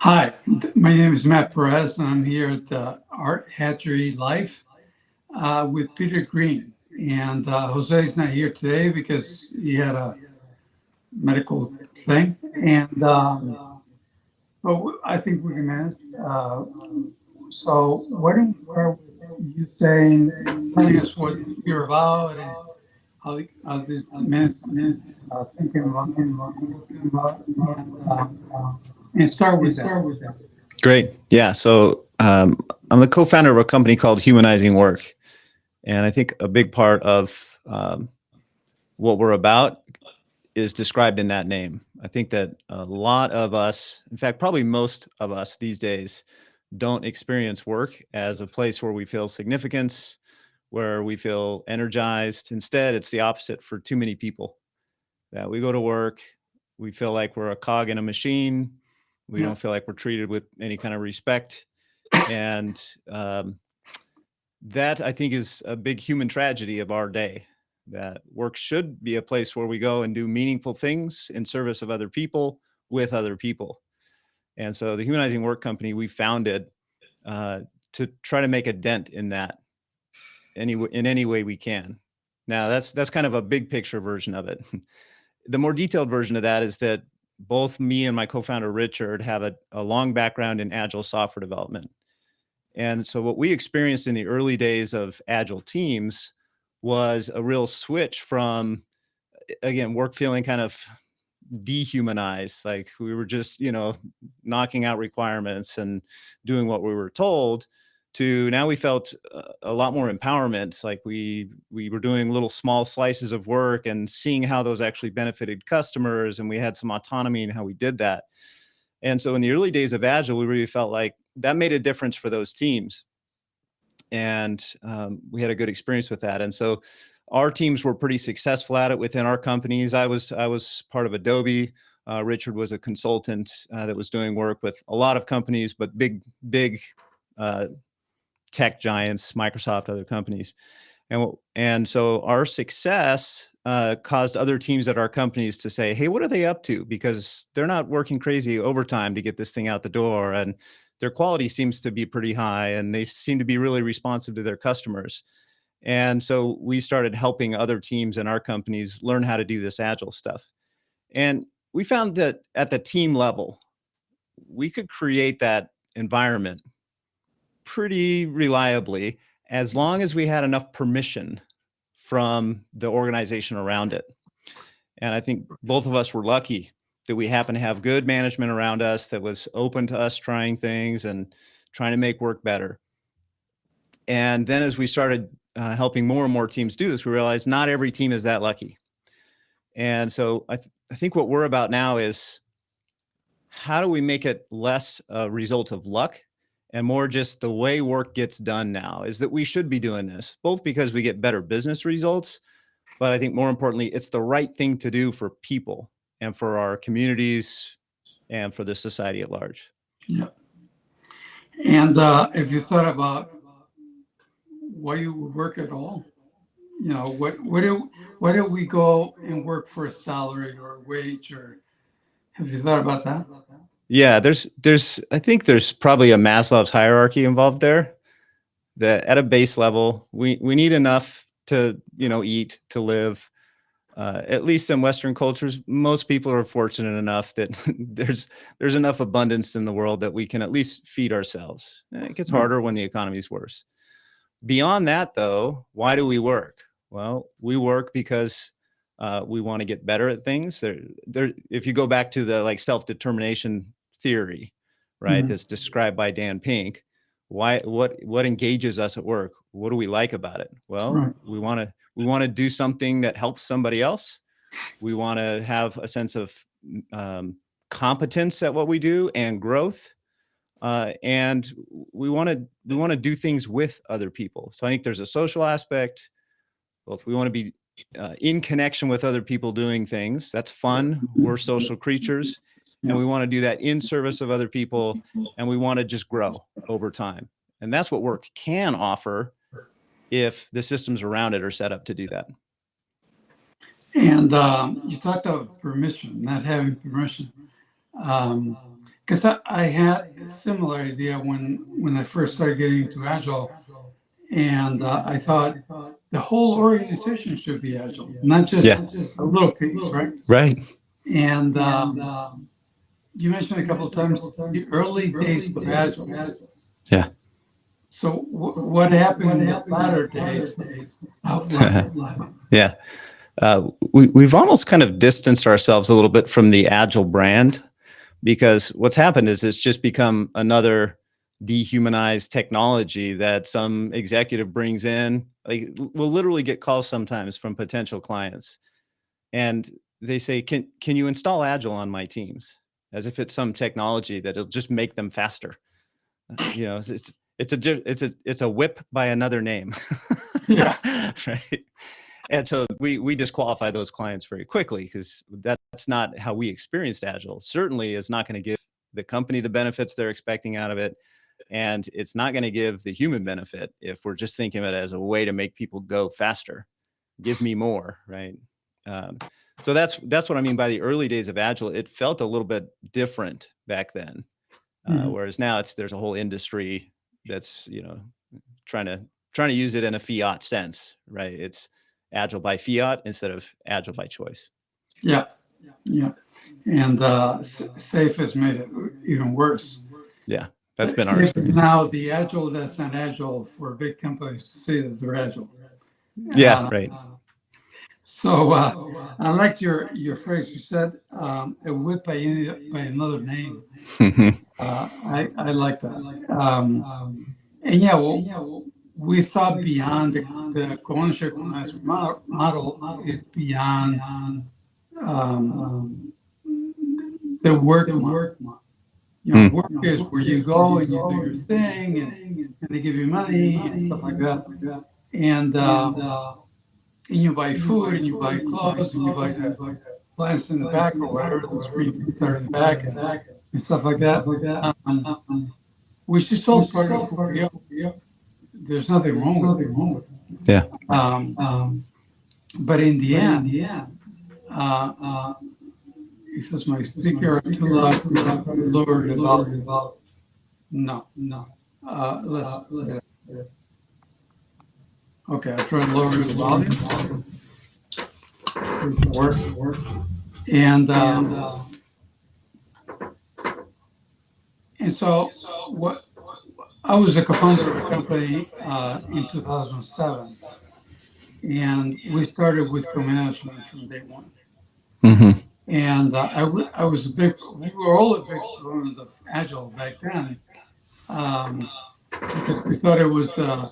Hi, my name is Matt Perez, and I'm here at the Art Hatchery Life with Peter Green. And Jose's not here today because he had a medical thing. And but I think we can manage. So, why don't we start with you saying, telling us what you're about and how this management is thinking about things you're working about, and start with that. Great. Yeah. So I'm the co-founder of a company called Humanizing Work. And I think a big part of what we're about is described in that name. I think that a lot of us, in fact, probably most of us these days, don't experience work as a place where we feel significance, where we feel energized. Instead, it's the opposite for too many people. That we go to work, we feel like we're a cog in a machine. We Yeah. don't feel like we're treated with any kind of respect. And that I think is a big human tragedy of our day. That work should be a place where we go and do meaningful things in service of other people with other people. And so the Humanizing Work Company, we founded to try to make a dent in that in any way we can. Now that's kind of a big picture version of it. The more detailed version of that is that both me and my co-founder Richard have a long background in agile software development. And so what we experienced in the early days of agile teams was a real switch from, again, work feeling kind of dehumanized, like we were just, knocking out requirements and doing what we were told, to now we felt a lot more empowerment. Like we were doing little small slices of work and seeing how those actually benefited customers, and we had some autonomy in how we did that. And so in the early days of agile, we really felt like that made a difference for those teams, and we had a good experience with that. And so our teams were pretty successful at it within our companies. I was part of Adobe. Richard was a consultant that was doing work with a lot of companies, but big tech giants, Microsoft, other companies. And so our success caused other teams at our companies to say, hey, what are they up to? Because they're not working crazy overtime to get this thing out the door, and their quality seems to be pretty high, and they seem to be really responsive to their customers. And so we started helping other teams in our companies learn how to do this agile stuff. And we found that at the team level, we could create that environment pretty reliably as long as we had enough permission from the organization around it. And I think both of us were lucky that we happened to have good management around us that was open to us trying things and trying to make work better. And then as we started helping more and more teams do this, we realized not every team is that lucky. And so I think what we're about now is, how do we make it less a result of luck and more just the way work gets done now? Is that we should be doing this, both because we get better business results, but I think more importantly, it's the right thing to do for people and for our communities and for the society at large. Yeah. And if you thought about why you would work at all, why do we go and work for a salary or a wage, or have you thought about that? Yeah, I think there's probably a Maslow's hierarchy involved there. That at a base level, we need enough to, eat, to live. At least in Western cultures, most people are fortunate enough that there's enough abundance in the world that we can at least feed ourselves. It gets harder when the economy's worse. Beyond that, though, why do we work? Well, we work because we want to get better at things. If you go back to the self-determination theory, right, Mm-hmm. that's described by Dan Pink, what engages us at work? What do we like about it? Well, Right. we want to do something that helps somebody else. We want to have a sense of competence at what we do and growth. And we want to do things with other people. So I think there's a social aspect. Both we want to be in connection with other people doing things. That's fun. We're social creatures, and Yeah. we want to do that in service of other people, and we want to just grow over time. And that's what work can offer if the systems around it are set up to do that. And you talked about permission, not having permission. Um, Because I had a similar idea when I first started getting into Agile, and I thought the whole organization should be Agile, not just Yeah. a little piece, right? Right. And you mentioned a couple of times the early days of Agile. Yeah. So what happened in the latter days of life? Yeah. We've almost kind of distanced ourselves a little bit from the Agile brand, because what's happened is it's just become another dehumanized technology that some executive brings in. Like, we'll literally get calls sometimes from potential clients, and they say, can you install Agile on my teams? As if it's some technology that'll just make them faster. You know, it's a whip by another name. Yeah. Right. And so we disqualify those clients very quickly, because that's not how we experienced Agile. Certainly is not going to give the company the benefits they're expecting out of it. And it's not going to give the human benefit if we're just thinking of it as a way to make people go faster. Give me more, right? Um, so that's what I mean by the early days of Agile. It felt a little bit different back then, Mhm. whereas now there's a whole industry that's, trying to use it in a fiat sense, right? It's Agile by fiat instead of Agile by choice. Yeah. Yeah. And SAFe has made it even worse. Yeah, that's been our SAFe is experience. now the Agile that's not Agile for big companies to say that they're Agile. Yeah, right. So I liked your phrase. You said a whip by another name. I like that. And yeah, well, we thought beyond the ownership management model is beyond um, the work model. You know, work is where you go and you do your thing, and they give you money and stuff like that. And you buy food and you buy clothes and you buy the plants in the back or whatever, those green things are in the back and stuff like that. Which is all part of who we are. There's nothing wrong with it. Yeah. But in the end, uh, he says, my speaker are too loud, lower the volume. No. Let's, okay, I'll try to lower the volume. It works. And so what I was a co-founder of a company in 2007, and we started with co-management from day one. Mm-hmm. And I was we were all a big proponent of Agile back then, because we thought it was, a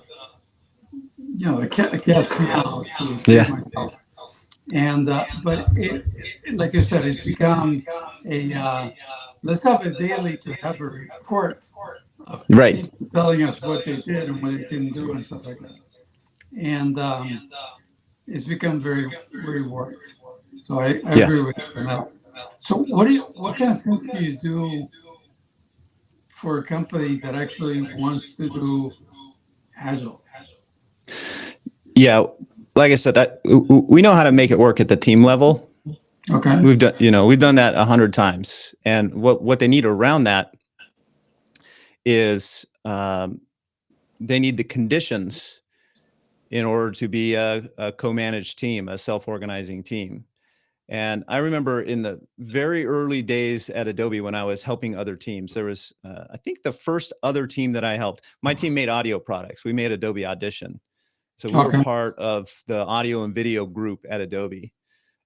cat's meow, to Yeah. repeat myself. And, but like you said, it's become let's have a daily to have a report of Right. people telling us what they did and what they didn't do and stuff like that. And it's become very, very worked. So I Yeah. agree with you on that. So what kind of things do you do for a company that actually wants to do Agile? Yeah. Like I said, we know how to make it work at the team level. Okay. We've done that 100 times. And what they need around that is, they need the conditions in order to be a co-managed team, a self-organizing team. And I remember in the very early days at Adobe, when I was helping other teams, there was, I think the first other team that I helped, my team made audio products. We made Adobe Audition. So we were Okay. part of the audio and video group at Adobe.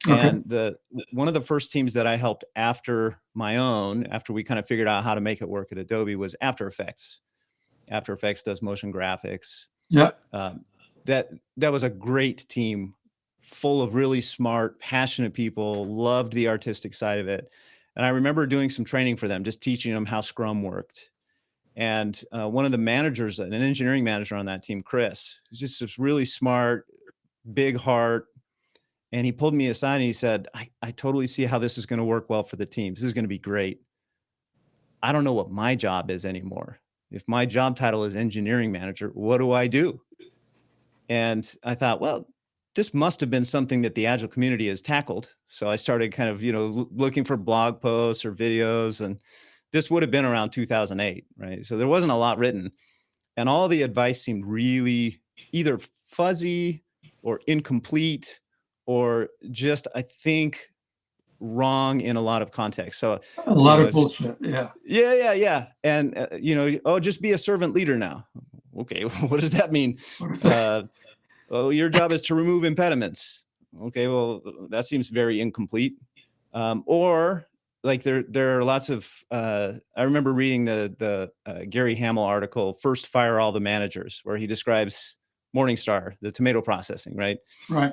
Okay. And one of the first teams that I helped after my own, after we kind of figured out how to make it work at Adobe, was After Effects. After Effects does motion graphics. Yeah. That was a great team, full of really smart, passionate people, loved the artistic side of it. And I remember doing some training for them, just teaching them how Scrum worked. And one of the managers, an engineering manager on that team, Chris, was just this really smart, big heart. And he pulled me aside and he said, I totally see how this is going to work well for the team. This is going to be great. I don't know what my job is anymore. If my job title is engineering manager, what do I do? And I thought, well, this must have been something that the Agile community has tackled. So I started kind of, looking for blog posts or videos, and this would have been around 2008, right? So there wasn't a lot written, and all the advice seemed really either fuzzy or incomplete or just, I think, wrong in a lot of context. So, A lot of bullshit. Yeah. Yeah. And, oh, just be a servant leader now. Okay. What does that mean? Oh, your job is to remove impediments. Okay. Well, that seems very incomplete. Or like there are lots of, I remember reading the Gary Hamel article, First Fire All the Managers, where he describes Morningstar, the tomato processing, right? Right.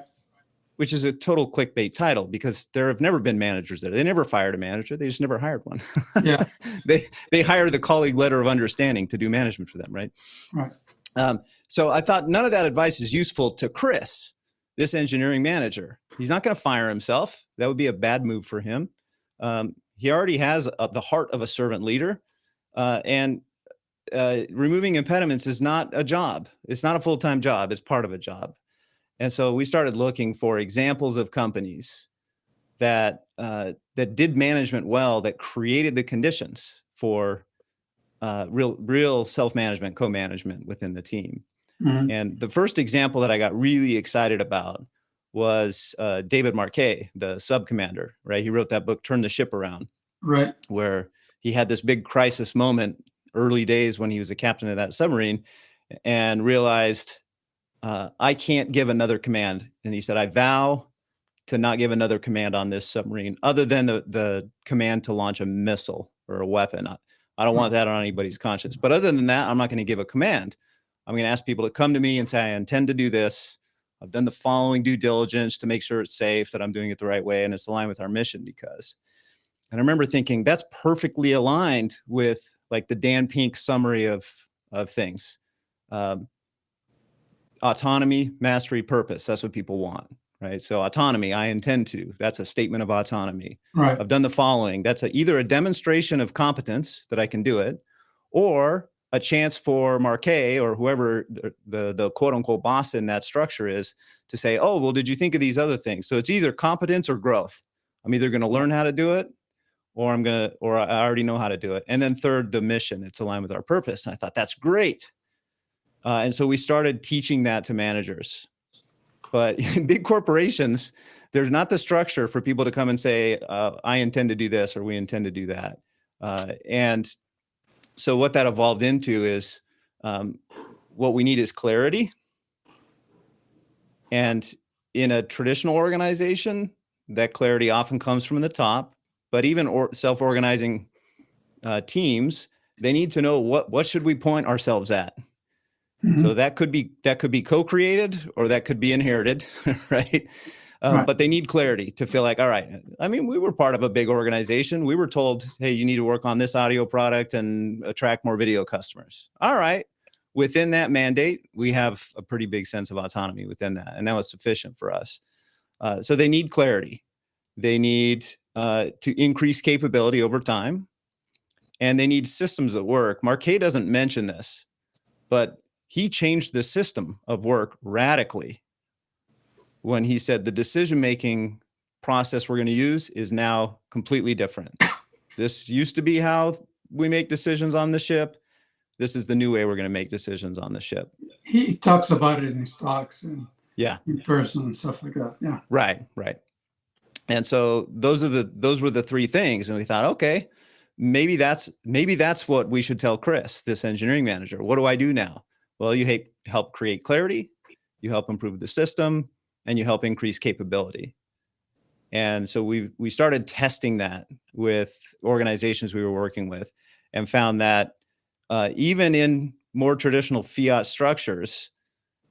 Which is a total clickbait title because there have never been managers there. They never fired a manager. They just never hired one. Yeah. They hire the colleague letter of understanding to do management for them, right? Right. So I thought none of that advice is useful to Chris, this engineering manager. He's not going to fire himself. That would be a bad move for him. He already has the heart of a servant leader, and removing impediments is not a job. It's not a full-time job. It's part of a job. And so we started looking for examples of companies that did management well, that created the conditions for real self-management, co-management within the team. Mm-hmm. And the first example that I got really excited about was David Marquet, the sub commander, right? He wrote that book, Turn the Ship Around, right, where he had this big crisis moment early days when he was the captain of that submarine and realized, I can't give another command. And he said, I vow to not give another command on this submarine other than the command to launch a missile or a weapon. I don't want that on anybody's conscience. But other than that, I'm not going to give a command. I'm going to ask people to come to me and say, I intend to do this. I've done the following due diligence to make sure it's safe, that I'm doing it the right way, and it's aligned with our mission. Because, and I remember thinking that's perfectly aligned with like the Dan Pink summary of things. Autonomy, mastery, purpose. That's what people want, right? So autonomy, I intend to. That's a statement of autonomy. right. I've done the following. That's either a demonstration of competence that I can do it, or a chance for Marquet or whoever the quote unquote boss in that structure is to say, oh, well, did you think of these other things? So it's either competence or growth. I'm either going to learn how to do it, or I already know how to do it. And then third, the mission. It's aligned with our purpose. And I thought that's great. And so we started teaching that to managers. But in big corporations, there's not the structure for people to come and say, I intend to do this or we intend to do that. And so what that evolved into is what we need is clarity. And in a traditional organization, that clarity often comes from the top. But even self-organizing teams, they need to know what should we point ourselves at. Mm-hmm. So that could be co-created or that could be inherited, right? Right. But they need clarity to feel like, all right, I mean, we were part of a big organization. We were told, hey, you need to work on this audio product and attract more video customers. All right. Within that mandate, we have a pretty big sense of autonomy within that. And that was sufficient for us. So they need clarity. They need to increase capability over time. And they need systems that work. Marquet doesn't mention this, but he changed the system of work radically when he said the decision-making process we're going to use is now completely different. This used to be how we make decisions on the ship. This is the new way we're going to make decisions on the ship. He talks about it in his talks and in person and stuff like that. Yeah. Right. And so those were the three things. And we thought, okay, maybe that's what we should tell Chris, this engineering manager. What do I do now? Well, you help create clarity, you help improve the system, and you help increase capability. And so we started testing that with organizations we were working with and found that even in more traditional fiat structures,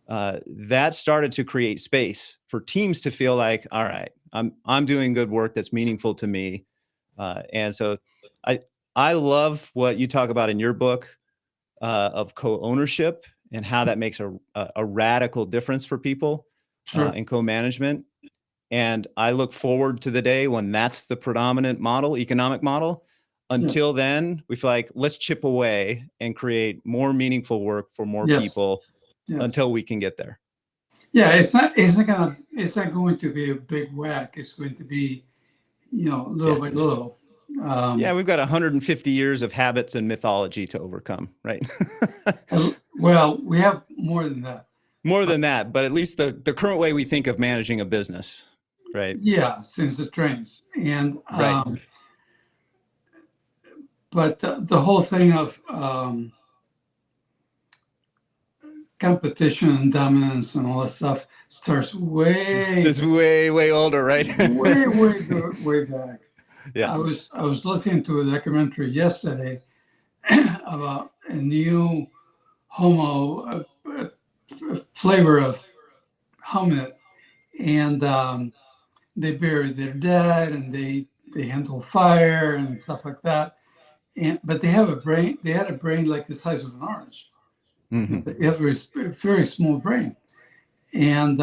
that started to create space for teams to feel like, all right, I'm doing good work that's meaningful to me. And so I love what you talk about in your book of co-ownership and how that makes a radical difference for people in co-management. And I look forward to the day when that's the predominant model, economic model. Until then, we feel like let's chip away and create more meaningful work for more people until we can get there. Yeah, it's not going to be a big whack. It's going to be, little by little. Yeah, we've got 150 years of habits and mythology to overcome, right? Well, we have more than that. More than that, but at least the current way we think of managing a business, right? Yeah, since the trains. And Right. but the whole thing of competition and dominance and all that stuff starts This way older, right? way back. Yeah. I was listening to a documentary yesterday about a new homo flavor of hominid, and they bury their dead and they handle fire and stuff like that. And but they have a brain. They had a brain like the size of an orange. Mm-hmm. They have a very small brain, and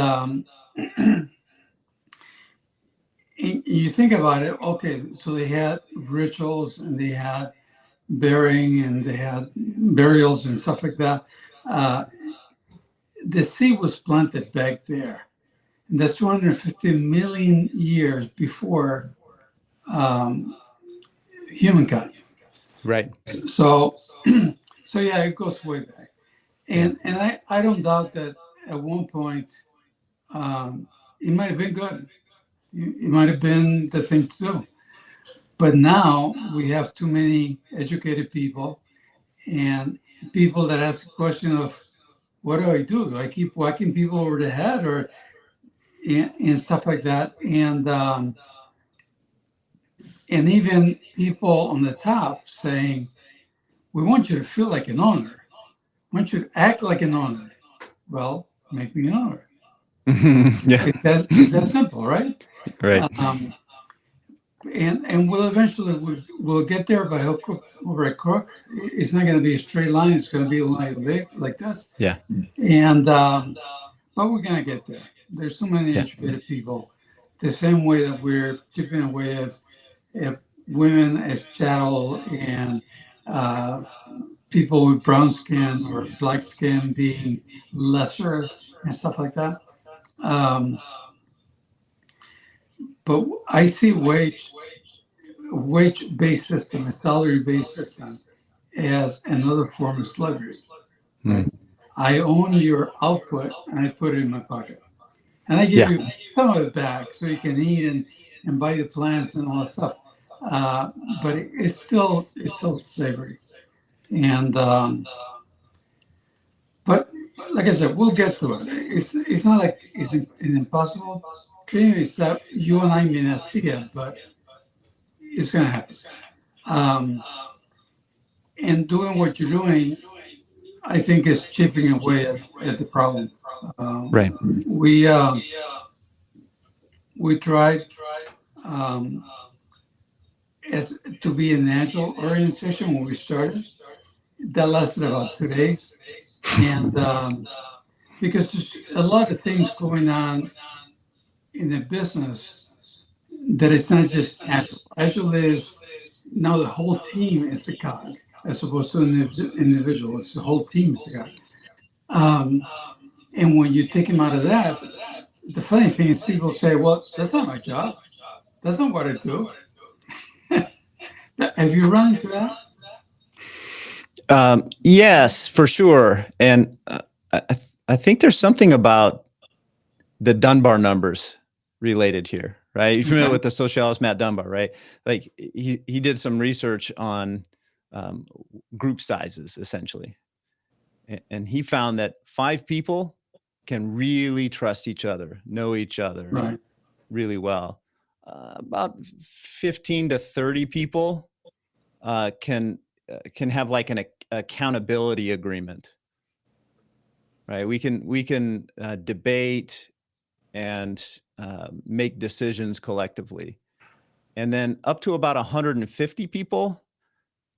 you think about it. Okay, so they had rituals and they had burying and they had burials and stuff like that. Uh, the seed was planted back there. And that's 250 million years before um, humankind. Right. So, so yeah, it goes way back. And I don't doubt that at one point um, it might have been good. It might have been the thing to do. But now we have too many educated people and people that ask the question of, what do I do? Do I keep whacking people over the head or and stuff like that? And even people on the top saying, we want you to feel like an owner. We want you to act like an owner. Well, make me an owner. Yeah. It's that simple, right? Right. And we'll get there by hook or by crook. It's not going to be a straight line. It's going to be like this. Yeah. And but we're going to get there. There's so many Yeah. educated people. The same way that we're chipping away at women as chattel and uh, people with brown skin or black skin being lesser and stuff like that. Um, but I see wage-based system, a salary-based system, as another form of slavery. Right? I own your output and I put it in my pocket, and I give you some of it back so you can eat and buy the plants and all that stuff. But it's still slavery, and but like I said, we'll get to it. It's not like it's an impossible dream. It's that you and I may not see it, but it's going to happen. Um, and doing what you're doing, I think, is chipping away at the problem. Right. We tried um, as to be an agile organization when we started. That lasted about 2 days, and because there's a lot of things going on in the business that it's not just agile. Agile is now the whole team is a cog as opposed to an individual. It's the whole team is a cog. And when you take him out of that, the funny thing is people say, well, that's not my job. That's not what I do. Have you run into that? Yes, for sure. And I think there's something about the Dunbar numbers related here, right? You're familiar with the sociologist Matt Dunbar, right? Like he did some research on group sizes, essentially. And he found that 5 people can really trust each other, know each other really well. About 15 to 30 people can have like an accountability agreement, right? We can debate and make decisions collectively. And then up to about 150 people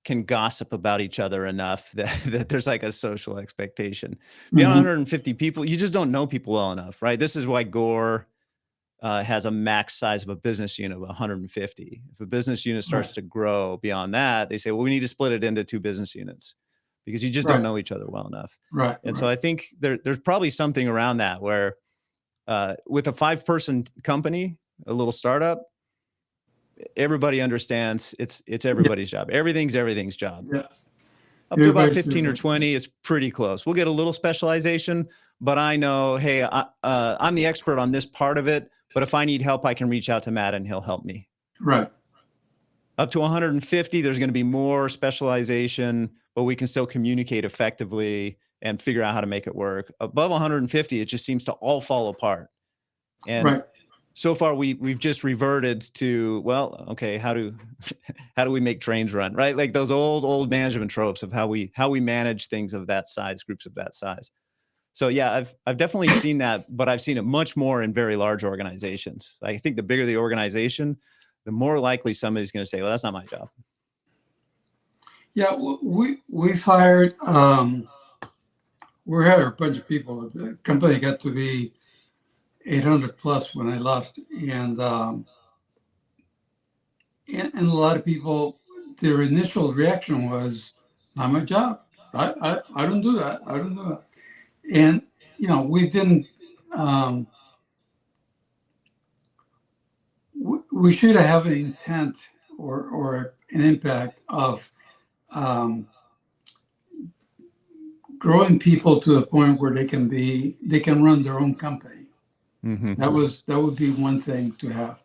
can gossip about each other enough that there's like a social expectation. Beyond 150 people, you just don't know people well enough, right? This is why Gore has a max size of a business unit of 150. If a business unit starts to grow beyond that, they say, well, we need to split it into 2 business units because you just don't know each other well enough. And so I think there's probably something around that where with a 5-person company, a little startup, everybody understands it's everybody's job. Everything's job. Yes. Up to about Everybody 15 or 20, it's pretty close. We'll get a little specialization, but I know, hey, I'm the expert on this part of it, but if I need help, I can reach out to Matt and he'll help me. Right. Up to 150, there's going to be more specialization, but we can still communicate effectively and figure out how to make it work. Above 150, it just seems to all fall apart. And right. so far we've just reverted to, well, okay, how do we make trains run, right? Like those old management tropes of how we manage things of that size, groups of that size. So yeah, I've definitely seen that, but I've seen it much more in very large organizations. I think the bigger the organization, the more likely somebody's going to say, well, that's not my job. Yeah, we've hired, we hired a bunch of people. The company got to be 800 plus when I left, and a lot of people, their initial reaction was, "Not my job. I don't do that. I don't do that." And we didn't. We should have an intent or an impact of growing people to the point where they can run their own company. Mm-hmm. That would be one thing to have,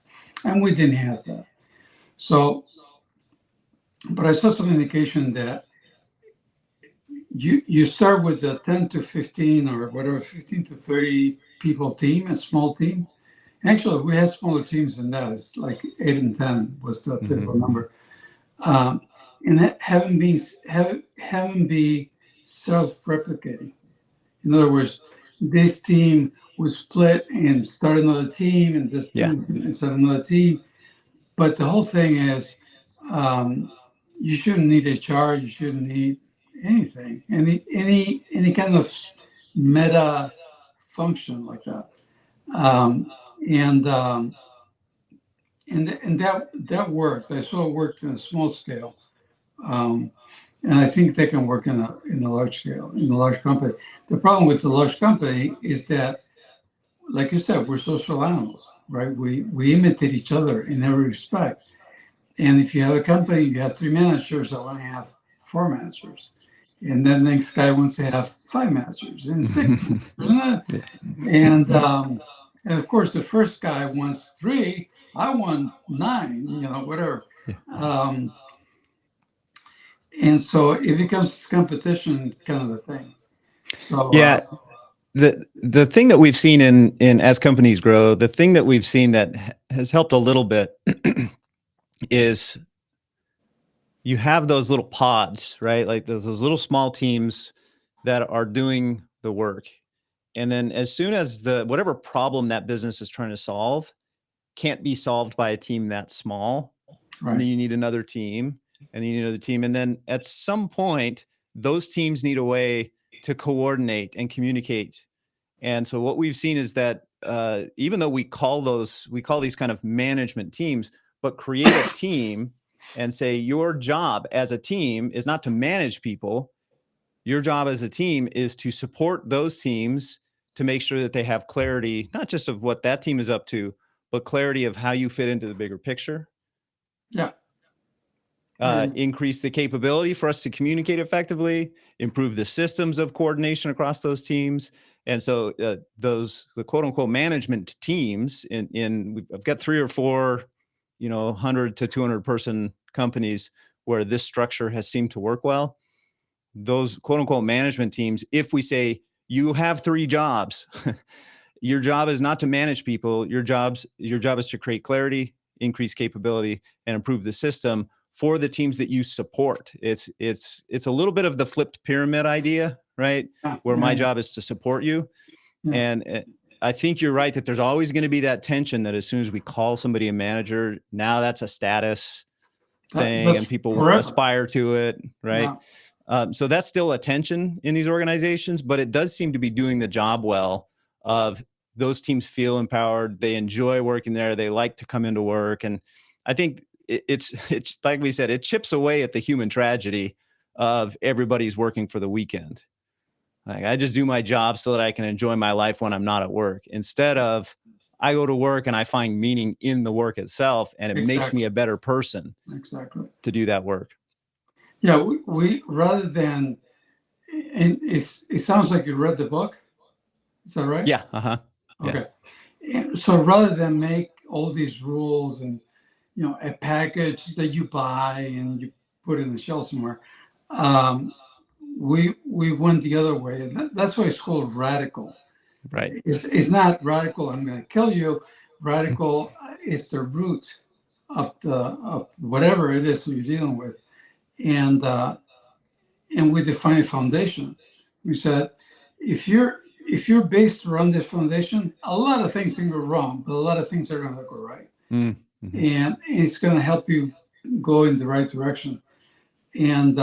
and we didn't have that. So, but I saw some indication that you start with a 10 to 15 or whatever, 15 to 30 people team, a small team. Actually, we had smaller teams than that. It's like 8 and 10 was the typical number. And having be self-replicating. In other words, this team was split and start another team, and this team and start another team. But the whole thing is, you shouldn't need HR. You shouldn't need anything, any kind of meta function like that. And that worked. I saw it worked in a small scale, and I think they can work in a large scale, in a large company. The problem with the large company is that, like you said, we're social animals, right? We imitate each other in every respect. And if you have a company, you have 3 managers, I want to have 4 managers. And then the next guy wants to have 5 managers and 6. And of course, the first guy wants 3. I want 9, whatever. And so it becomes competition kind of a thing. So yeah, the thing that we've seen in as companies grow, the thing that we've seen that has helped a little bit is you have those little pods, right? Like those little small teams that are doing the work. And then as soon as whatever problem that business is trying to solve can't be solved by a team that small, right. And then you need another team, and then you need another team. And then at some point, those teams need a way to coordinate and communicate. And so what we've seen is that even though we call these kind of management teams, but create a team and say your job as a team is not to manage people. Your job as a team is to support those teams to make sure that they have clarity, not just of what that team is up to, but clarity of how you fit into the bigger picture. Yeah. Increase the capability for us to communicate effectively, improve the systems of coordination across those teams. And so the quote unquote management teams I've got 3 or 4, 100 to 200 person companies where this structure has seemed to work well. Those quote unquote management teams, if we say you have 3 jobs, your job is not to manage people. Your job is to create clarity, increase capability, and improve the system for the teams that you support. It's a little bit of the flipped pyramid idea, right? Where my job is to support you. Yeah. And I think you're right that there's always going to be that tension that as soon as we call somebody a manager, now that's a status thing and people aspire to it, right? Yeah. So that's still a tension in these organizations, but it does seem to be doing the job well. Of those teams feel empowered, they enjoy working there, they like to come into work, and I think it's like we said, it chips away at the human tragedy of everybody's working for the weekend. Like I just do my job so that I can enjoy my life when I'm not at work, instead of I go to work and I find meaning in the work itself, and it makes me Exactly. a better person Exactly. to do that work. Yeah, we rather than, and it sounds like you read the book. Is that right? Yeah. Uh-huh. Yeah. Okay. And so rather than make all these rules and, a package that you buy and you put in the shelf somewhere, um, we went the other way. And that's why it's called radical. Right. It's not radical, I'm going to kill you. Radical is the root of whatever it is that you're dealing with. And we define a foundation. We said, if you're based around this foundation, a lot of things can go wrong, but a lot of things are going to go right, Mm-hmm. and it's going to help you go in the right direction. And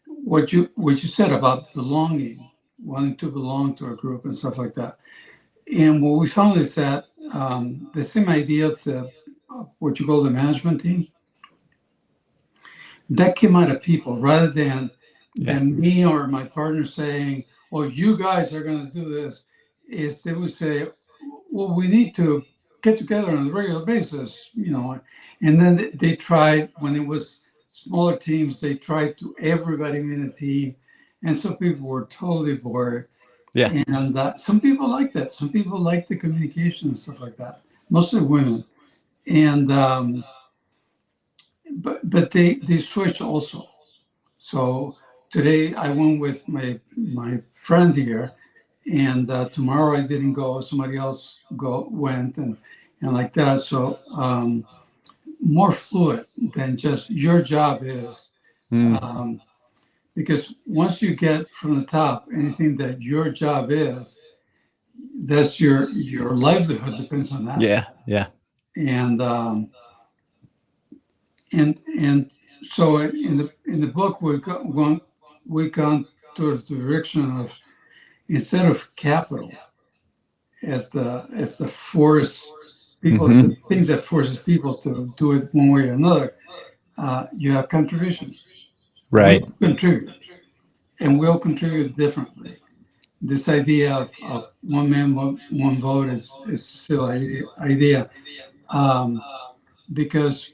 what you said about belonging, wanting to belong to a group and stuff like that. And what we found is that the same idea to what you call the management team, that came out of people rather than me or my partner saying, "Well, you guys are going to do this." Is they would say, "Well, we need to get together on a regular basis," And then they tried when it was smaller teams. They tried to everybody in the team, and some people were totally bored. Yeah. And some people like that. Some people like the communication and stuff like that. Mostly women. And but they switch also. So today I went with my friend here, and tomorrow I didn't go. Somebody else went, and like that. So more fluid than just your job is. Mm. Because once you get from the top, anything that your job is, that's your livelihood depends on that. Yeah. Yeah. And and so in the book we gone to the direction of, instead of capital as the force people, Mm-hmm. the things that forces people to do it one way or another, you have contributions. We Right. all contribute, and we all contribute differently. This idea of one man, one vote is still an idea, um, because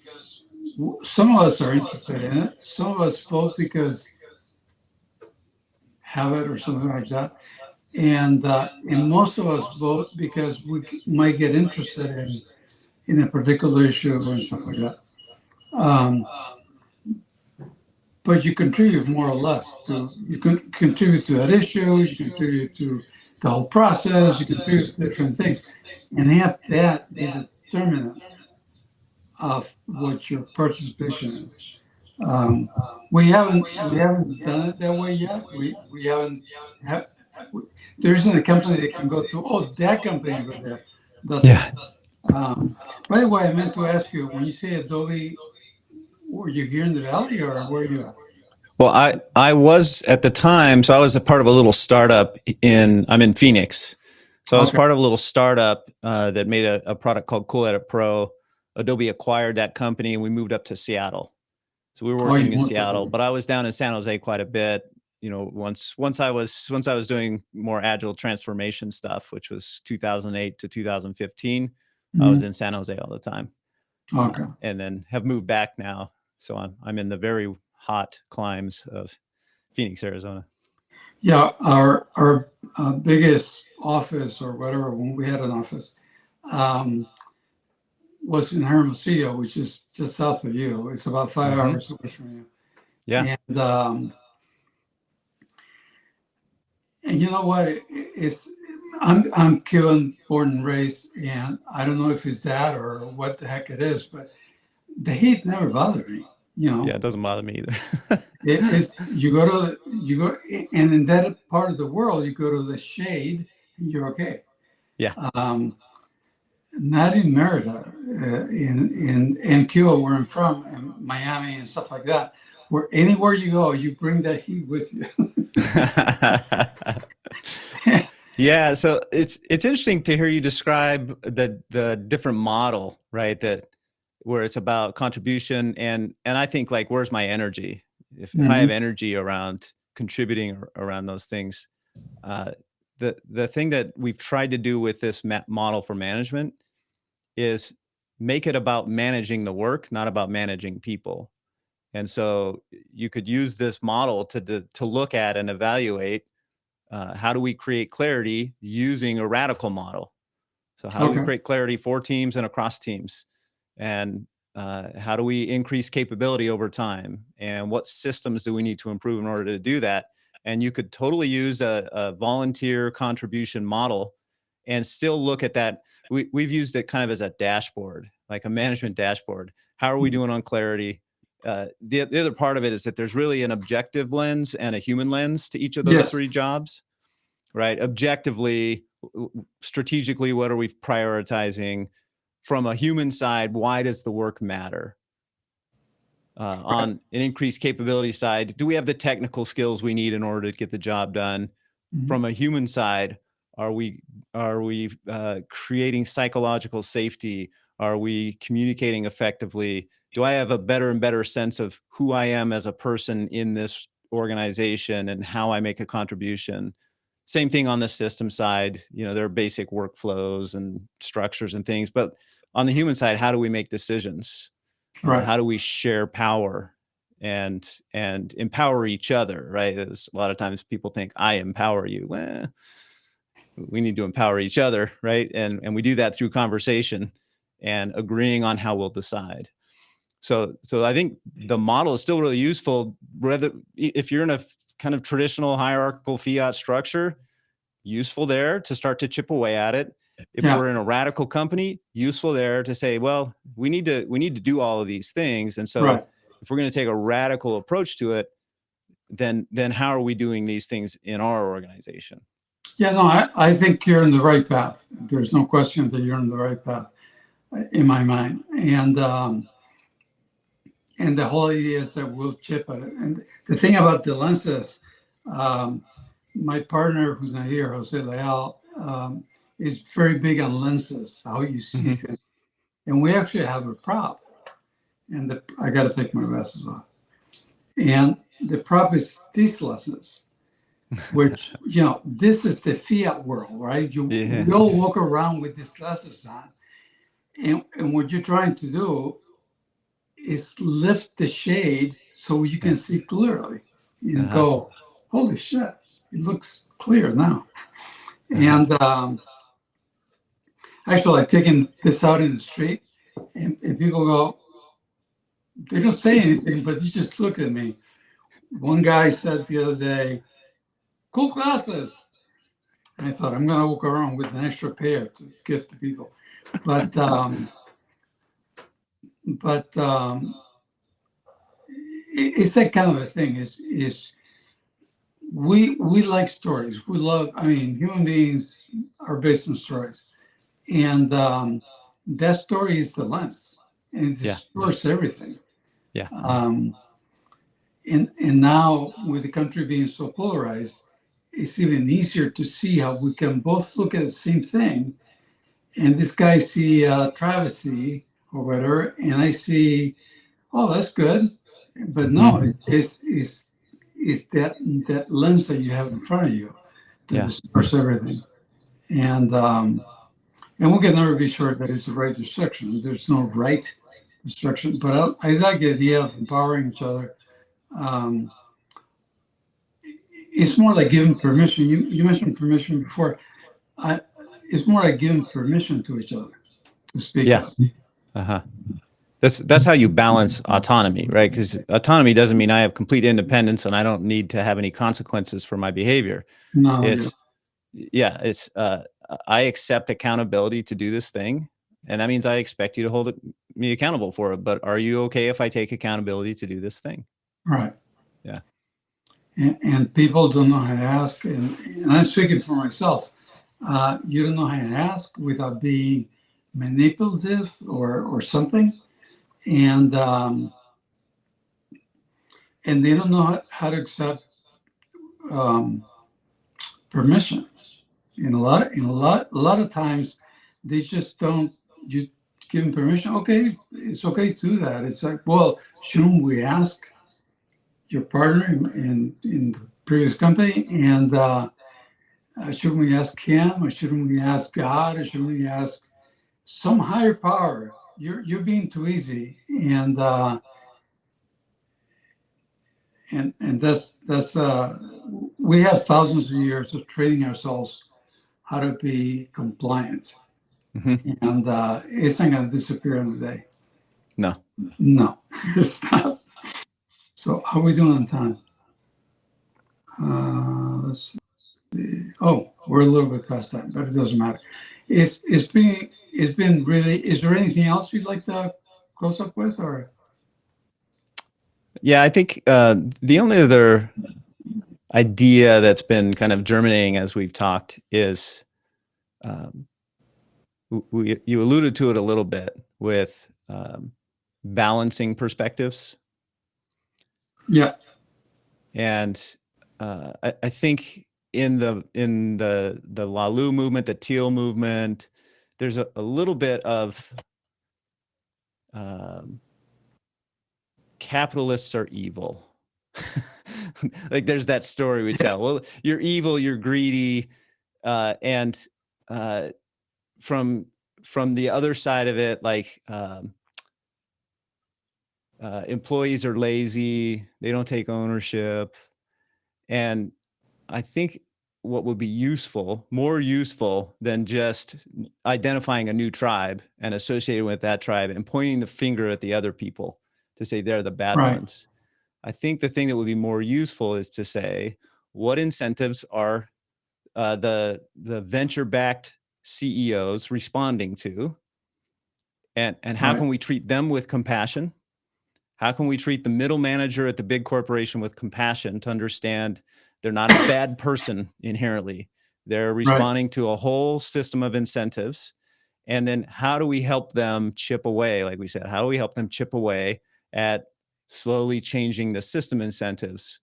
some of us are interested in it. Some of us vote because habit or something like that, and most of us vote because we might get interested in a particular issue and stuff like that. Um, but you contribute more or less to you can contribute to that issue. You contribute to the whole process. You contribute to different things, and have that be the determinant of what your participation is. Um, we haven't done it that way yet. We haven't. Ha- there isn't a company that can go to. Oh, that company over there does Yeah. it. Um, by the way, I meant to ask you, when you say Adobe, were you here in the Valley or where are you at? Well, I was at the time, so I was a part of a little startup I'm in Phoenix. So I was Okay. part of a little startup that made a product called Cool Edit Pro. Adobe acquired that company and we moved up to Seattle. So we were Oh, working you in went to Seattle, Adobe. but I was down in San Jose quite a bit. Once I was doing more agile transformation stuff, which was 2008 to 2015, I was Mhm. in San Jose all the time, Okay. and then have moved back now. So I'm in the very hot climes of Phoenix, Arizona. Yeah, our biggest office or whatever, when we had an office, um, was in Hermosillo, which is just south of you. It's about 5 hours away from you. Yeah. And you know what? I'm Cuban, born and raised, and I don't know if it's that or what the heck it is, but the heat never bothered me. Yeah. It doesn't bother me either. It's you go, and in that part of the world, you go to the shade, and you're okay. Yeah. Um, Not in Merida, in Cuba, where I'm from, and Miami and stuff like that. Where anywhere you go, you bring that heat with you. Yeah. So it's interesting to hear you describe the different model, right? That where it's about contribution and I think like, where's my energy? If I have Mhm. energy around contributing around those things, the thing that we've tried to do with this model for management is make it about managing the work, not about managing people. And so you could use this model to look at and evaluate how do we create clarity using a radical model. So how do we Okay. create clarity for teams and across teams? And how do we increase capability over time? And what systems do we need to improve in order to do that? And you could totally use a volunteer contribution model and still look at that. We've used it kind of as a dashboard, like a management dashboard. How are we doing on clarity? The other part of it is that there's really an objective lens and a human lens to each of those Yes. three jobs, right? Objectively, strategically, what are we prioritizing? From a human side, why does the work matter? On an increased capability side, do we have the technical skills we need in order to get the job done? Mhm. From a human side, are we creating psychological safety? Are we communicating effectively? Do I have a better and better sense of who I am as a person in this organization and how I make a contribution? Same thing on the system side. There are basic workflows and structures and things, but on the human side, how do we make decisions? Right. How do we share power and empower each other? Right. A lot of times people think I empower you. Well, we need to empower each other, right? And we do that through conversation and agreeing on how we'll decide. So I think the model is still really useful, whether if you're in a kind of traditional hierarchical fiat structure, useful there to start to chip away at it. If we're in a radical company, useful there to say, well, we need to do all of these things. And so if we're going to take a radical approach to it, then how are we doing these things in our organization? Yeah, no, I think you're in the right path. There's no question that you're in the right path in my mind. And the whole idea is that we'll chip at it. And the thing about the lenses, my partner who's not here, Jose Leal, is very big on lenses, how you see things. And we actually have a prop. And I got to take my glasses off. And the prop is these lenses, which, this is the fiat world, right? We all walk around with these glasses on. And what you're trying to do is lift the shade so you can see clearly and go, holy shit, it looks clear now. And actually, I've taken this out in the street and people go, they don't say anything, but you just look at me. One guy said the other day, cool glasses. And I thought, I'm going to walk around with an extra pair to give to people. But it's that kind of a thing. Is we like stories. We love. Human beings are based on stories, and that story is the lens, and it distorts everything. Yeah. And now with the country being so polarized, it's even easier to see how we can both look at the same thing. And this guy see travesty or whatever, and I see, oh, that's good. But no, it's that lens that you have in front of you that distorts everything. And we can never be sure that it's the right destruction. There's no right destruction. But I like the idea of empowering each other. It's more like giving permission. You mentioned permission before. It's more like giving permission to each other to speak up. That's how you balance autonomy, right? Because autonomy doesn't mean I have complete independence and I don't need to have any consequences for my behavior. No, it's I accept accountability to do this thing, and that means I expect you to hold me accountable for it. But are you okay if I take accountability to do this thing? Right. Yeah. And people don't know how to ask, and I'm speaking for myself. You don't know how to ask without being manipulative or something, and they don't know how to accept permission. And a lot of times they just don't. You give them permission. Okay, it's okay to do that. It's like, well, shouldn't we ask your partner in the previous company? And Shouldn't we ask him, or shouldn't we ask God, or shouldn't we ask some higher power? You're being too easy, and that's we have thousands of years of training ourselves how to be compliant, Mhm. and it's not going to disappear in a day. No. No, it's not. So how are we doing on time? Let's see. Oh, we're a little bit past time, but it doesn't matter. It's been really. Is there anything else you'd like to close up with, or? Yeah, I think the only other idea that's been kind of germinating as we've talked is um, you alluded to it a little bit with balancing perspectives. Yeah. And I think in the Lalu movement, the Teal movement, there's a little bit of capitalists are evil. Like there's that story we tell. Well, you're evil, you're greedy, and from the other side of it, like employees are lazy, they don't take ownership, and I think what would be useful, more useful than just identifying a new tribe and associating with that tribe and pointing the finger at the other people to say they're the bad Right. ones. I think the thing that would be more useful is to say, what incentives are the venture-backed CEOs responding to, and how Right. can we treat them with compassion? How can we treat the middle manager at the big corporation with compassion to understand they're not a bad person inherently? They're responding to a whole system of incentives. And then how do we help them chip away? Like we said, how do we help them chip away at slowly changing the system incentives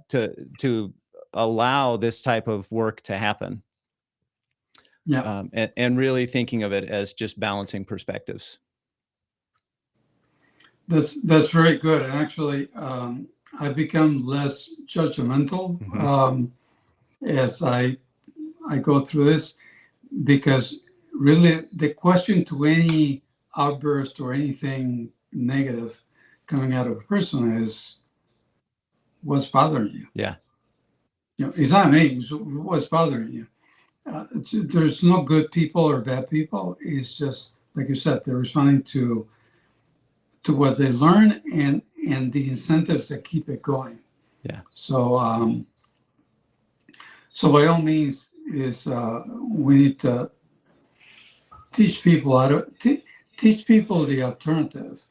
to allow this type of work to happen? Yeah. And really thinking of it as just balancing perspectives. That's very good. And actually, I've become less judgmental as I go through this, because really the question to any outburst or anything negative coming out of a person is, what's bothering you? Yeah. It's not me. It's what's bothering you. There's no good people or bad people. It's just like you said, they're responding to what they learn and the incentives that keep it going. Yeah. So so by all means, is we need to teach people how to teach people the alternative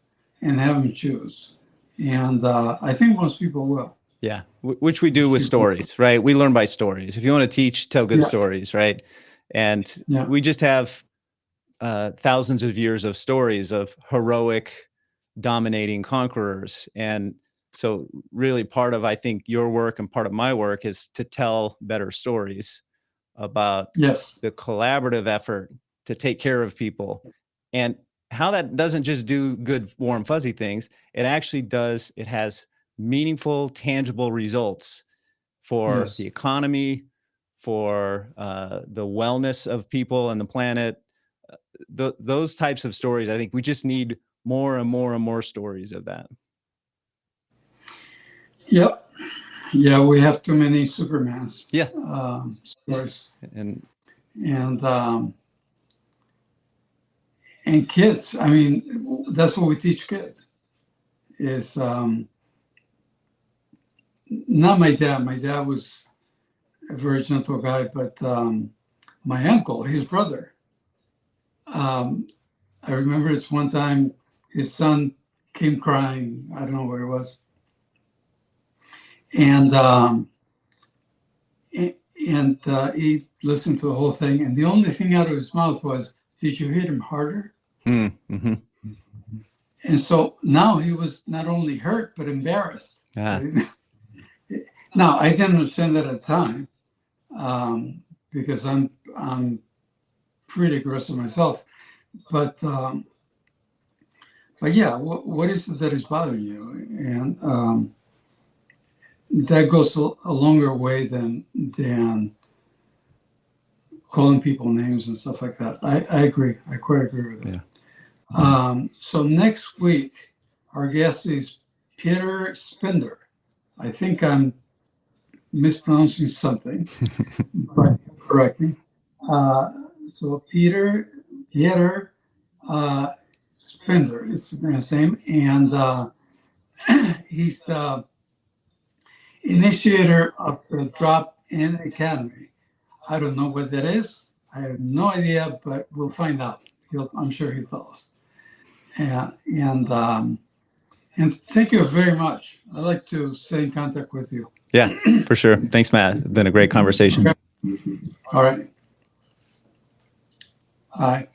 and have them choose. And I think most people will. Yeah, which we do with stories, right? We learn by stories. If you want to teach, tell good stories, right? And we just have thousands of years of stories of heroic, dominating conquerors. And so really part of, I think, your work and part of my work is to tell better stories about the collaborative effort to take care of people, and how that doesn't just do good, warm, fuzzy things. It actually does. It has meaningful, tangible results for the economy, for the wellness of people and the planet. Those types of stories, I think we just need more and more and more stories of that. Yep. Yeah, we have too many Supermans. Yeah. Stories. And kids. I mean, that's what we teach kids. Is not my dad. My dad was a very gentle guy, but my uncle, his brother. I remember it's one time his son came crying. I don't know where it was, and he listened to the whole thing, and the only thing out of his mouth was, "Did you hit him harder?" Mm-hmm. And so now he was not only hurt but embarrassed. Now I didn't understand that at the time, because I'm pretty aggressive myself, but yeah, what is it that is bothering you? And that goes a longer way than calling people names and stuff like that. I agree. I quite agree with it. Yeah. So next week, our guest is Peter Spender. I think I'm mispronouncing something, but correct me. So Peter Spender is his name, and he's the initiator of the Drop-In Academy. I don't know what that is. I have no idea, but we'll find out. I'm sure he'll tell us. And thank you very much. I'd like to stay in contact with you. Yeah, for sure. Thanks, Matt. It's been a great conversation. Okay. All right. Bye.